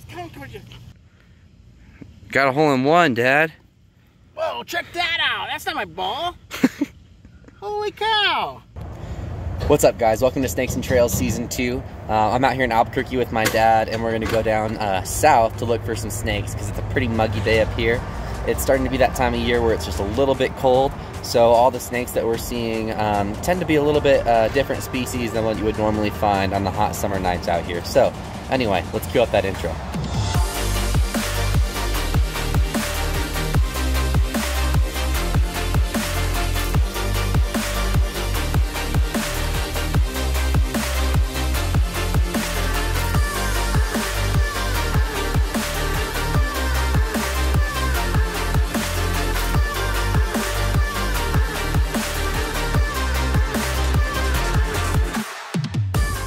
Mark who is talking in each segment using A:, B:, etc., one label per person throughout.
A: coming towards you.
B: Got a hole in one, Dad.
A: Whoa, check that out. That's not my ball. Holy cow.
B: What's up, guys? Welcome to Snakes and Trails Season 2. I'm out here in Albuquerque with my dad, and we're going to go down south to look for some snakes because it's a pretty muggy day up here. It's starting to be that time of year where it's just a little bit cold, so all the snakes that we're seeing tend to be a little bit different species than what you would normally find on the hot summer nights out here. So anyway, let's cue up that intro.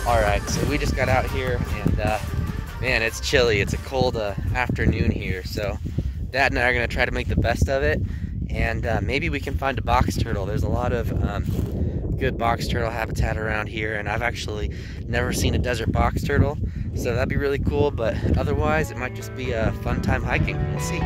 B: Alright, so we just got out here and man, it's chilly. It's a cold afternoon here, so Dad and I are going to try to make the best of it, and maybe we can find a box turtle. There's a lot of good box turtle habitat around here, and I've actually never seen a desert box turtle, so that'd be really cool, but otherwise it might just be a fun time hiking. We'll see.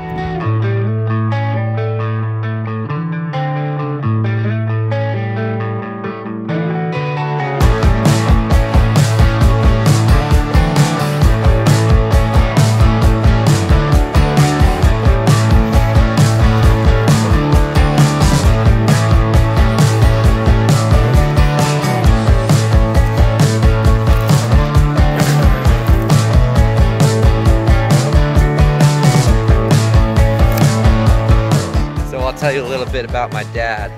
B: Tell you a little bit about my dad.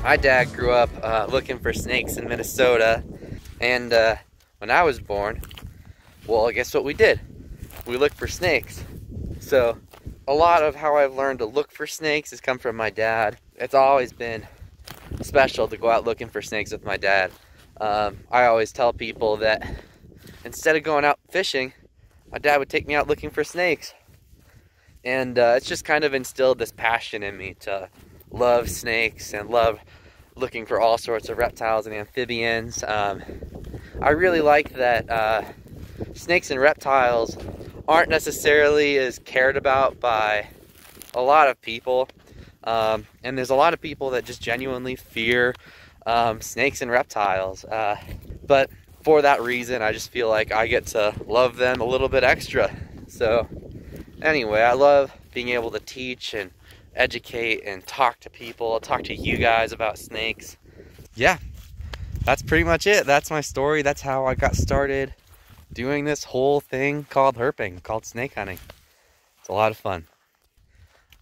B: My dad grew up looking for snakes in Minnesota, and when I was born, well, guess what we did? We looked for snakes. So a lot of how I've learned to look for snakes has come from my dad. It's always been special to go out looking for snakes with my dad. I always tell people that instead of going out fishing, my dad would take me out looking for snakes. And it's just kind of instilled this passion in me to love snakes and love looking for all sorts of reptiles and amphibians. I really like that snakes and reptiles aren't necessarily as cared about by a lot of people. And there's a lot of people that just genuinely fear snakes and reptiles. But for that reason, I just feel like I get to love them a little bit extra. So anyway, I love being able to teach and educate and talk to people, talk to you guys about snakes. Yeah, that's pretty much it. That's my story. That's how I got started doing this whole thing called herping, called snake hunting. It's a lot of fun.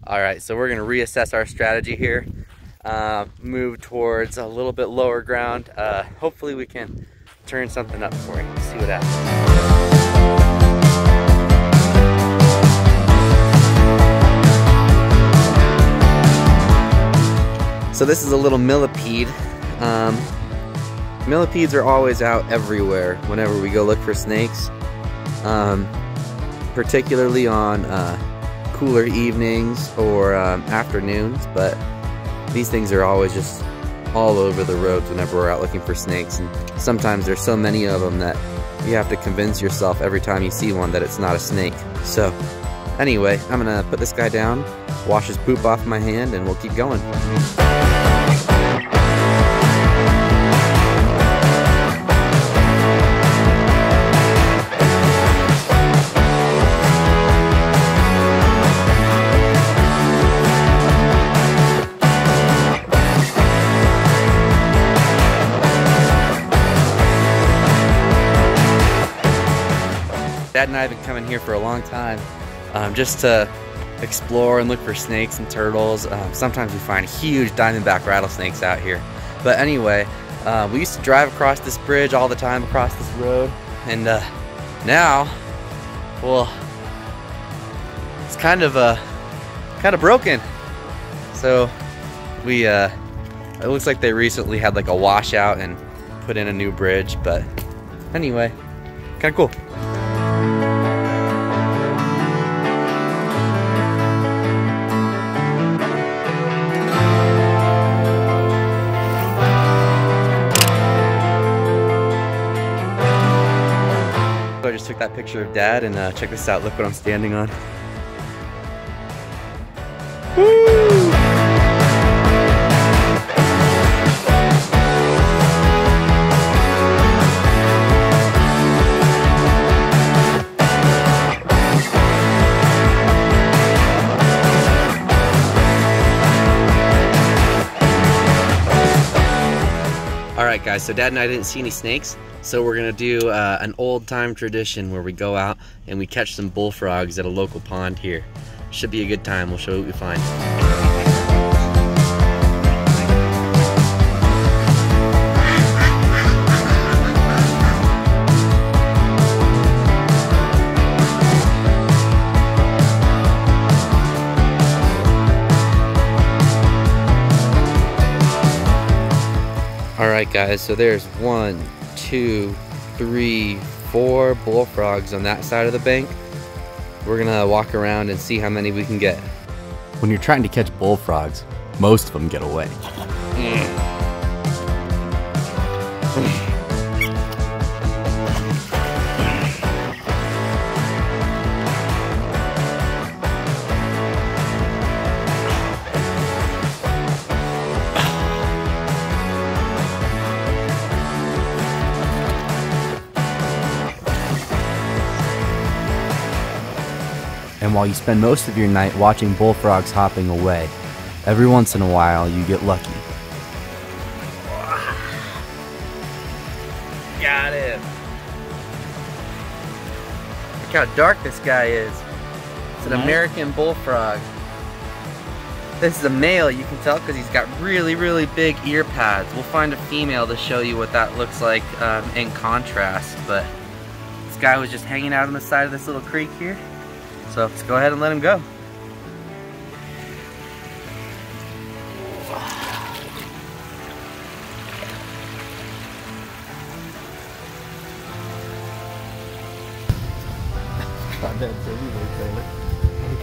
B: All right, so we're gonna reassess our strategy here, move towards a little bit lower ground. Hopefully we can turn something up for you. See what happens. So this is a little millipede. Millipedes are always out everywhere whenever we go look for snakes, particularly on cooler evenings or afternoons, but these things are always just all over the roads whenever we're out looking for snakes, and sometimes there's so many of them that you have to convince yourself every time you see one that it's not a snake. So anyway, I'm gonna put this guy down, wash his poop off my hand, and we'll keep going. Dad and I have been coming here for a long time just to explore and look for snakes and turtles. Sometimes we find huge diamondback rattlesnakes out here. But anyway, we used to drive across this bridge all the time, across this road, and now, well, it's kind of broken. So we it looks like they recently had like a washout and put in a new bridge. But anyway, kind of cool. I just took that picture of Dad, and check this out. Look what I'm standing on. Woo! Alright guys, so Dad and I didn't see any snakes, so we're gonna do an old time tradition where we go out and we catch some bullfrogs at a local pond here. Should be a good time. We'll show you what we find. Alright guys, so there's 1, 2, 3, 4 bullfrogs on that side of the bank. We're gonna walk around and see how many we can get.
C: When you're trying to catch bullfrogs, most of them get away. And while you spend most of your night watching bullfrogs hopping away, every once in a while you get lucky.
B: Got him. Look how dark this guy is. It's an American bullfrog. This is a male, you can tell because he's got really, really big ear pads. We'll find a female to show you what that looks like in contrast, but this guy was just hanging out on the side of this little creek here. So let's go ahead and let him go.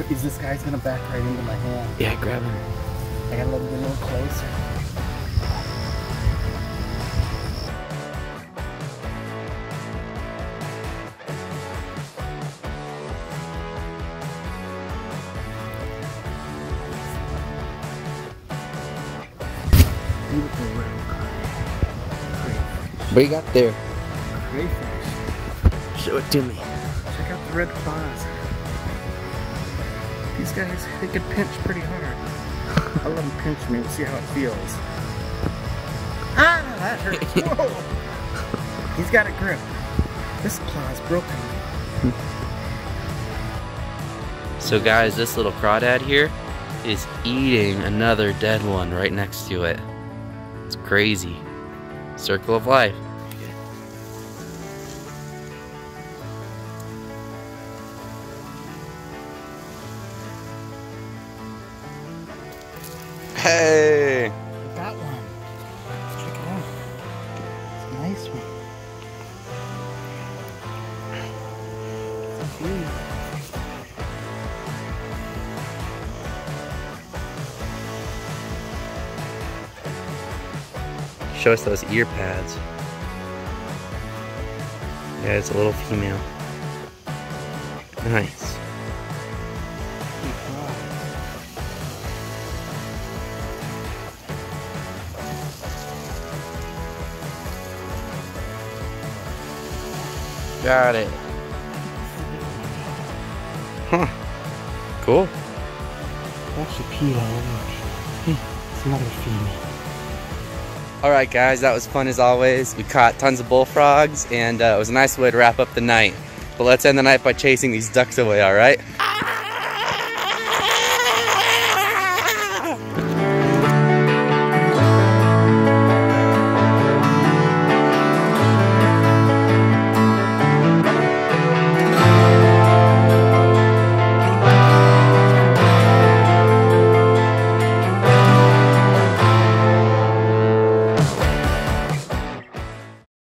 A: Is this guy's gonna back right into my hand?
B: Yeah, grab him.
A: I gotta let him get a little closer. Beautiful red crayfish.
B: What you got there?
A: Crayfish.
B: Show it to me.
A: Check out the red claws. These guys, they could pinch pretty hard. I'll let them pinch me and see how it feels. Ah, that hurt. Whoa! He's got a grip. This claw's broken.
B: So guys, this little crawdad here is eating another dead one right next to it. It's crazy. Circle of life. Hey!
A: Got one. Check it out. It's a nice one. It's huge.
B: Show us those ear pads. Yeah, it's a little female. Nice. Got it. Huh. Cool.
A: Actually peed all over me. It's another female.
B: Alright guys, that was fun as always. We caught tons of bullfrogs and it was a nice way to wrap up the night. But let's end the night by chasing these ducks away, alright?